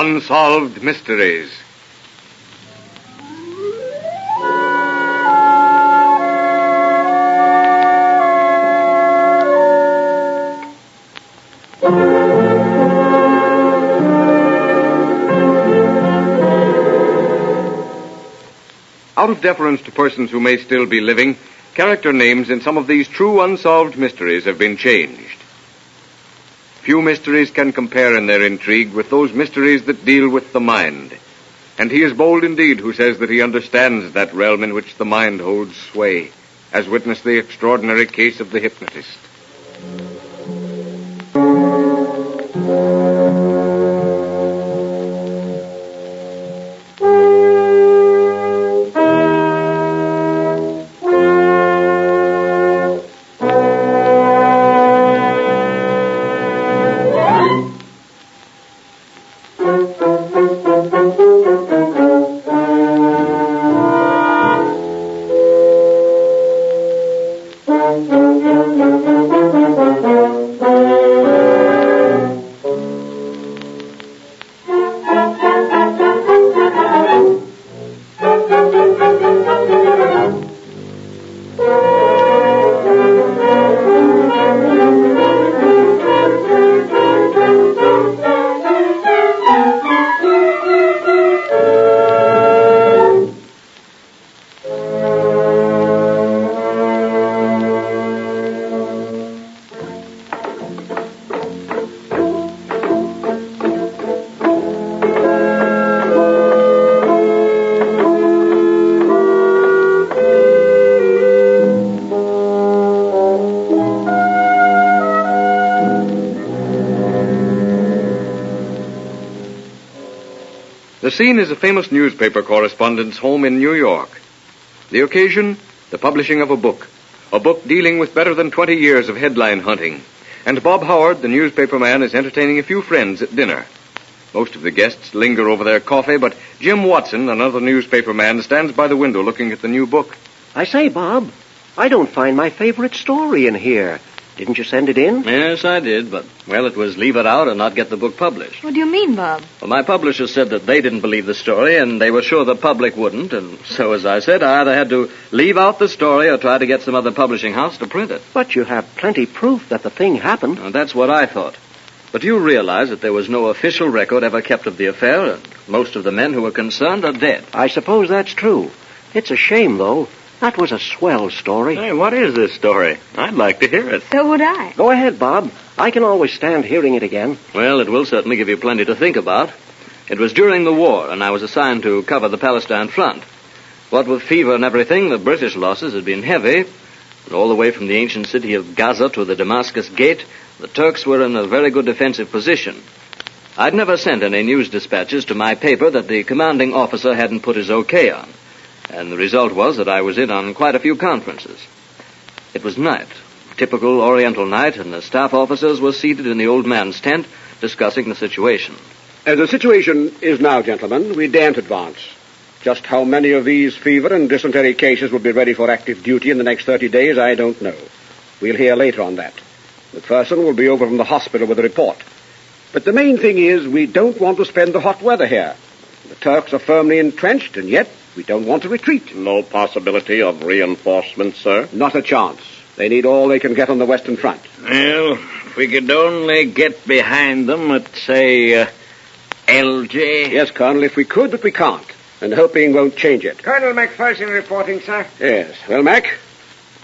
Unsolved Mysteries. Out of deference to persons who may still be living, character names in some of these true unsolved mysteries have been changed. Few mysteries can compare in their intrigue with those mysteries that deal with the mind. And he is bold indeed who says that he understands that realm in which the mind holds sway, as witness the extraordinary case of the Hypnotist. The scene is a famous newspaper correspondent's home in New York. The occasion, the publishing of a book dealing with better than 20 years of headline hunting. And Bob Howard, the newspaper man, is entertaining a few friends at dinner. Most of the guests linger over their coffee, but Jim Watson, another newspaper man, stands by the window looking at the new book. I say, Bob, I don't find my favorite story in here. Didn't you send it in? Yes, I did, but, well, it was leave it out and not get the book published. What do you mean, Bob? Well, my publisher said that they didn't believe the story, and they were sure the public wouldn't, and so, as I said, I either had to leave out the story or try to get some other publishing house to print it. But you have plenty proof that the thing happened. Well, that's what I thought. But you realize that there was no official record ever kept of the affair, and most of the men who were concerned are dead. I suppose that's true. It's a shame, though. That was a swell story. Hey, what is this story? I'd like to hear it. So would I. Go ahead, Bob. I can always stand hearing it again. Well, it will certainly give you plenty to think about. It was during the war, and I was assigned to cover the Palestine front. What with fever and everything, the British losses had been heavy. And all the way from the ancient city of Gaza to the Damascus Gate, the Turks were in a very good defensive position. I'd never sent any news dispatches to my paper that the commanding officer hadn't put his okay on. And the result was that I was in on quite a few conferences. It was night, typical Oriental night, and the staff officers were seated in the old man's tent discussing the situation. As the situation is now, gentlemen, we daren't advance. Just how many of these fever and dysentery cases will be ready for active duty in the next 30 days, I don't know. We'll hear later on that. McPherson will be over from the hospital with a report. But the main thing is we don't want to spend the hot weather here. The Turks are firmly entrenched, and yet we don't want to retreat. No possibility of reinforcements, sir? Not a chance. They need all they can get on the Western Front. Well, if we could only get behind them at, say, LJ. Yes, Colonel, if we could, but we can't. And hoping won't change it. Colonel McPherson reporting, sir. Yes. Well, Mac,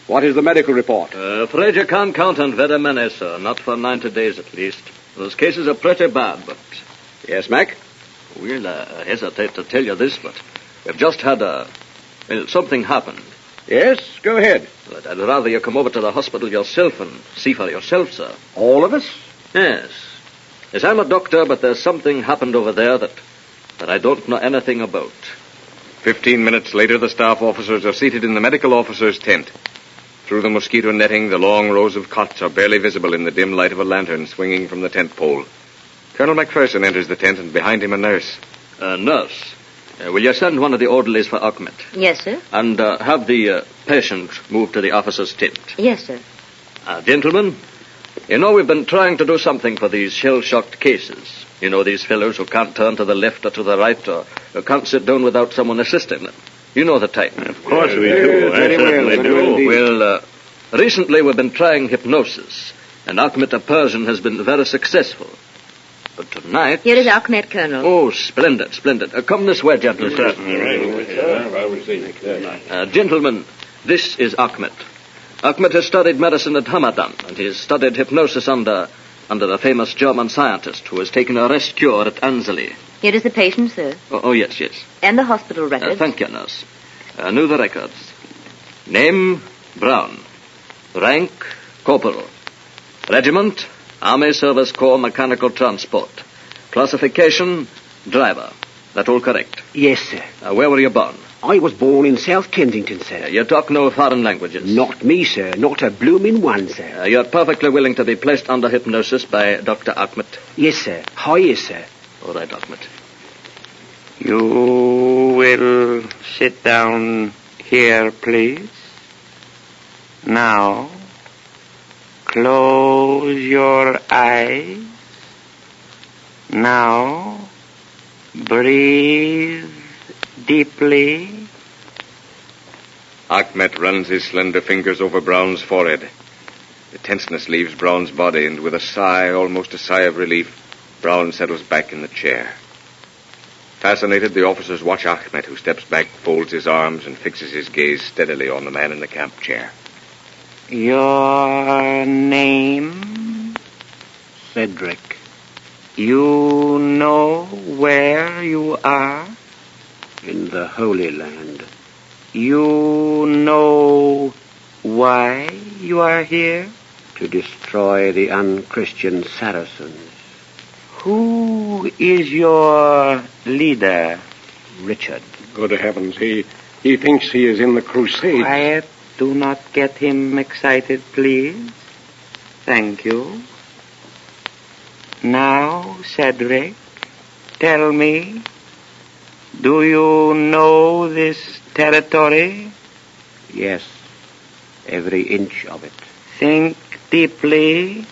what is the medical report? Afraid you can't count on very many, sir. Not for 90 days, at least. Those cases are pretty bad, but... Yes, Mac? We'll hesitate to tell you this, but we've just had something happened. Yes, go ahead. But I'd rather you come over to the hospital yourself and see for yourself, sir. All of us? Yes. Yes, I'm a doctor, but there's something happened over there that I don't know anything about. 15 minutes later, the staff officers are seated in the medical officer's tent. Through the mosquito netting, the long rows of cots are barely visible in the dim light of a lantern swinging from the tent pole. Colonel McPherson enters the tent, and behind him a nurse. Nurse, will you send one of the orderlies for Ahmed? Yes, sir. And have the patient moved to the officer's tent? Yes, sir. Gentlemen, you know we've been trying to do something for these shell-shocked cases. You know these fellows who can't turn to the left or to the right or can't sit down without someone assisting them. You know the type. Of course we do. Very well, I very do. well indeed. Well, recently we've been trying hypnosis, and Ahmed Persian has been very successful. But tonight... Here is Ahmed, Colonel. Oh, splendid, splendid. Come this way, gentlemen. Gentlemen, this is Ahmed. Ahmed has studied medicine at Hamadan, and he has studied hypnosis under the famous German scientist who has taken a rest cure at Anzali. Here is the patient, sir. Oh, yes, yes. And the hospital records. Thank you, nurse. Know the records. Name, Brown. Rank, corporal. Regiment, Army Service Corps Mechanical Transport. Classification, driver. That all correct? Yes, sir. Where were you born? I was born in South Kensington, sir. You talk no foreign languages? Not me, sir. Not a blooming one, sir. You're perfectly willing to be placed under hypnosis by Dr. Ahmed? Yes, sir. Hi, yes, sir. All right, Ahmed. You will sit down here, please. Now, close your eyes. Now, breathe deeply. Ahmed runs his slender fingers over Brown's forehead. The tenseness leaves Brown's body, and with a sigh, almost a sigh of relief, Brown settles back in the chair. Fascinated, the officers watch Ahmed, who steps back, folds his arms, and fixes his gaze steadily on the man in the camp chair. Your name? Cedric. You know where you are? In the Holy Land. You know why you are here? To destroy the unchristian Saracens. Who is your leader? Richard. Good heavens, he thinks he is in the crusade. Quiet. Do not get him excited, please. Thank you. Now, Cedric, tell me, do you know this territory? Yes. Every inch of it. Think deeply.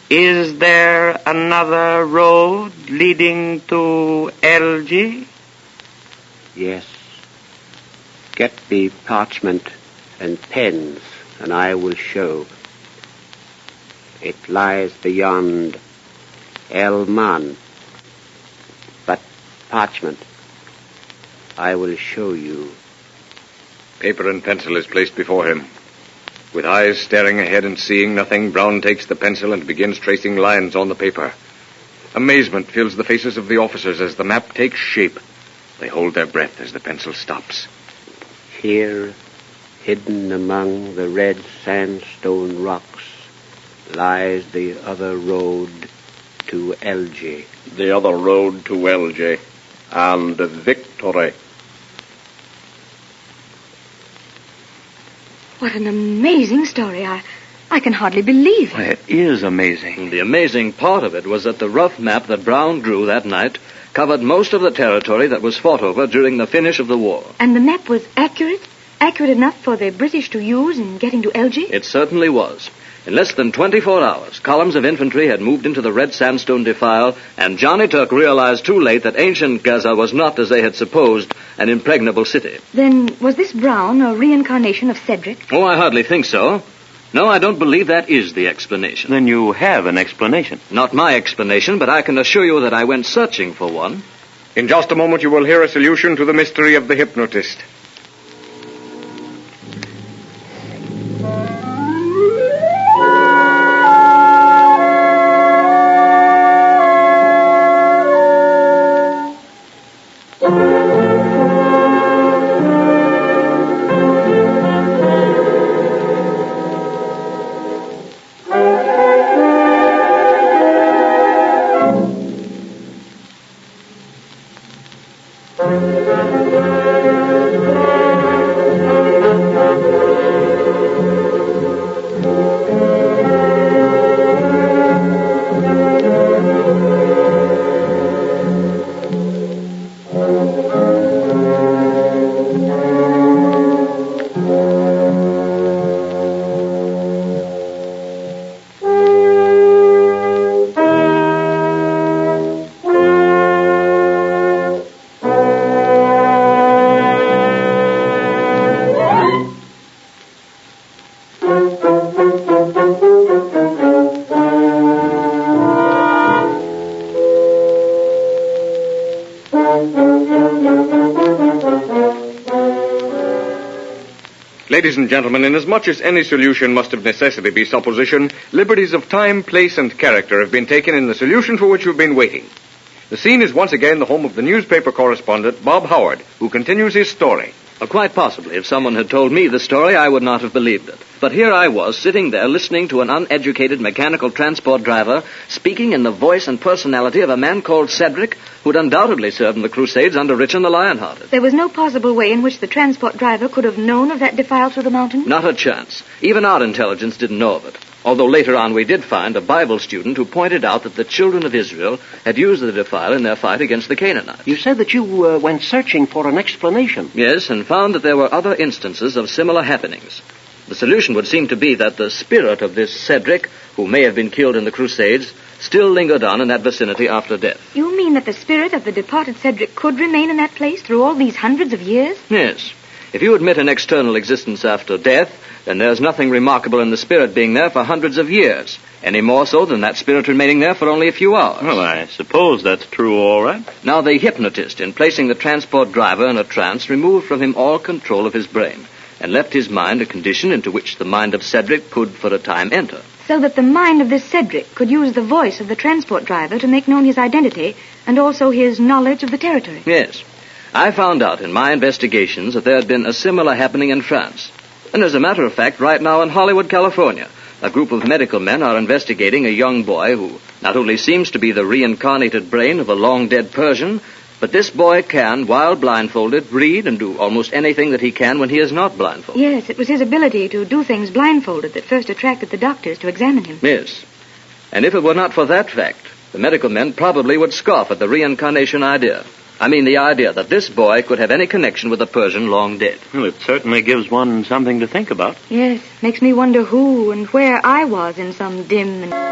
Is there another road leading to Elgi? Yes. Get me parchment and pens, and I will show. It lies beyond El-Man. But parchment, I will show you. Paper and pencil is placed before him. With eyes staring ahead and seeing nothing, Brown takes the pencil and begins tracing lines on the paper. Amazement fills the faces of the officers as the map takes shape. They hold their breath as the pencil stops. Here, hidden among the red sandstone rocks, lies the other road to Elgi. The other road to Elgi and victory. What an amazing story. I can hardly believe it. It is amazing. The amazing part of it was that the rough map that Brown drew that night covered most of the territory that was fought over during the finish of the war. And the map was accurate? Accurate enough for the British to use in getting to Elgi? It certainly was. In less than 24 hours, columns of infantry had moved into the red sandstone defile, and Johnny Turk realized too late that ancient Gaza was not, as they had supposed, an impregnable city. Then was this Brown a reincarnation of Cedric? Oh, I hardly think so. No, I don't believe that is the explanation. Then you have an explanation. Not my explanation, but I can assure you that I went searching for one. In just a moment, you will hear a solution to the mystery of the hypnotist. Ladies and gentlemen, inasmuch as any solution must of necessity be supposition, liberties of time, place, and character have been taken in the solution for which you've been waiting. The scene is once again the home of the newspaper correspondent, Bob Howard, who continues his story. Quite possibly, if someone had told me the story, I would not have believed it. But here I was, sitting there, listening to an uneducated mechanical transport driver speaking in the voice and personality of a man called Cedric, who'd undoubtedly served in the Crusades under Richard the Lionhearted. There was no possible way in which the transport driver could have known of that defile through the mountain? Not a chance. Even our intelligence didn't know of it. Although later on we did find a Bible student who pointed out that the children of Israel had used the defile in their fight against the Canaanites. You said that you went searching for an explanation. Yes, and found that there were other instances of similar happenings. The solution would seem to be that the spirit of this Cedric, who may have been killed in the Crusades, still lingered on in that vicinity after death. You mean that the spirit of the departed Cedric could remain in that place through all these hundreds of years? Yes. If you admit an external existence after death, then there's nothing remarkable in the spirit being there for hundreds of years, any more so than that spirit remaining there for only a few hours. Well, I suppose that's true, all right. Now, the hypnotist, in placing the transport driver in a trance, removed from him all control of his brain, and left his mind a condition into which the mind of Cedric could, for a time, enter. So that the mind of this Cedric could use the voice of the transport driver to make known his identity and also his knowledge of the territory. Yes. I found out in my investigations that there had been a similar happening in France. And as a matter of fact, right now in Hollywood, California, a group of medical men are investigating a young boy who not only seems to be the reincarnated brain of a long-dead Persian, but this boy can, while blindfolded, read and do almost anything that he can when he is not blindfolded. Yes, it was his ability to do things blindfolded that first attracted the doctors to examine him. Yes. And if it were not for that fact, the medical men probably would scoff at the reincarnation idea. I mean the idea that this boy could have any connection with a Persian long dead. Well, it certainly gives one something to think about. Yes, makes me wonder who and where I was in some dim and...